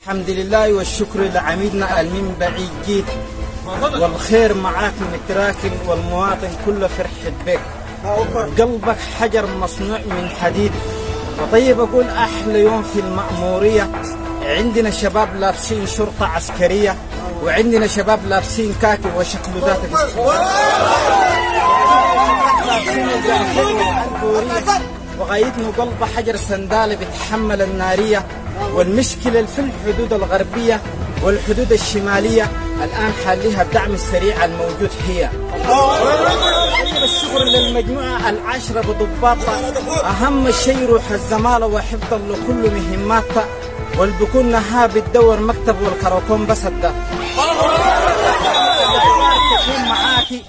الحمد لله والشكر لعميدنا المن بعيد جيت، والخير معاك متراكم والمواطن كله فرحت بك. قلبك حجر مصنوع من حديد. وطيب أقول أحلى يوم في المأمورية، عندنا شباب لابسين شرطة عسكرية، وعندنا شباب لابسين كاكي وشكلودات وغايتنا قلب حجر سندالة بتحمل النارية. والمشكلة في الحدود الغربية والحدود الشمالية الآن حالها الدعم السريع الموجود هي. الشكر للمجموعة العشرة بضباطها، أهم شيء روح الزمالة وحفظا لكل مهماتها، والبكون نها بتدور مكتب والكراكون بسدة تكون معاكي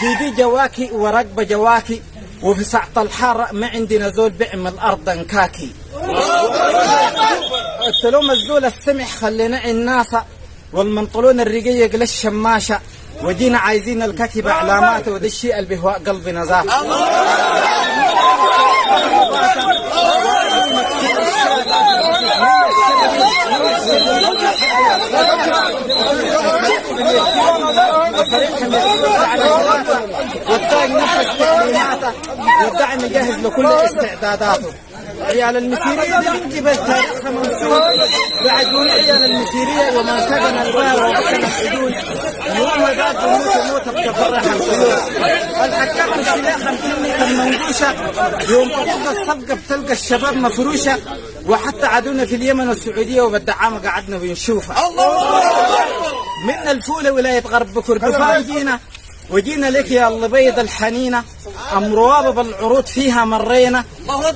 بيدي جواكي ورقبة جواكي، وفي ساعة الحارة ما عندنا زول بيعمل أرضا كاكي. التلوم الزول السمح خلينا الناس، والمنطلون الرقيق للشماشة، ودينا عايزين الكاكي بعلاماته، وده الشيء اللي بهواء قلبنا ذات. والداعم نفس تكليماته، والدعم جاهز لكل استعداداته. عيال المسيرية دي جبت تاريخها منسوب بعدون عيال المسيرية، وما سكن الباب وسكن الحدود يوم ذات موت بتفرح الخيول. الحكام الشلاخة الكلمة المنقوشة يوم تطلق الصفقة بتلقى الشباب مفروشة، وحتى عدونا في اليمن والسعودية وبالدعامة قعدنا بنشوفها. من الفولة ولاية غرب كردفان جينا، وجينا لك يا البيض الحنينة، أمروابة بالعروض فيها مرينا،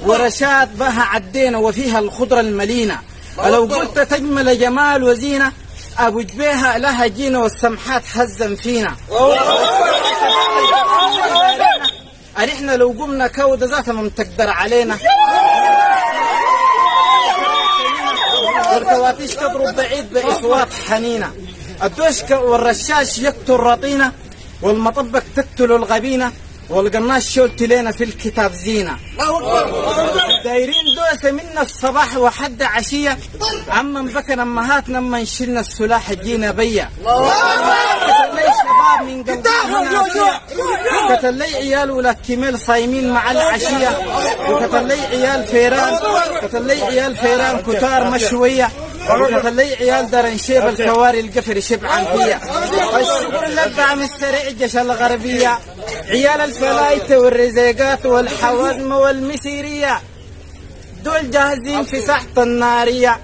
ورشاد بها عدينا وفيها الخضرة الملينة. ولو قلت تجمل جمال وزينة، أبو جبيها لها جينا والسمحات هزم فينا. أرحنا لو قمنا كودة ذات ما تقدر علينا، والكواتيش تضرب بعيد بأصوات حنينة، الدوشك والرشاش يقتل رطينة، والمطبق تقتل الغبينة، والقناش شولت لنا في الكتاب زينة. دايرين دوسة منا الصباح وحد عشية، عما بكنا امهاتنا اما نشلنا السلاح جينا بيا. قتل لي شباب من قلبهم ناسية، قتل لي عيال ولا كميل صايمين مع العشية، وقتل لي عيال فيران، قتل لي عيال فيران كتار مشوية، وقتل لي عيال درنشيب الكواري القفر شبعا فيها. والشكر للدعم السريع الجيش الغربية، عيال الفلايته والرزيقات والحوازم والمسيرية، دول جاهزين في ساحة النارية.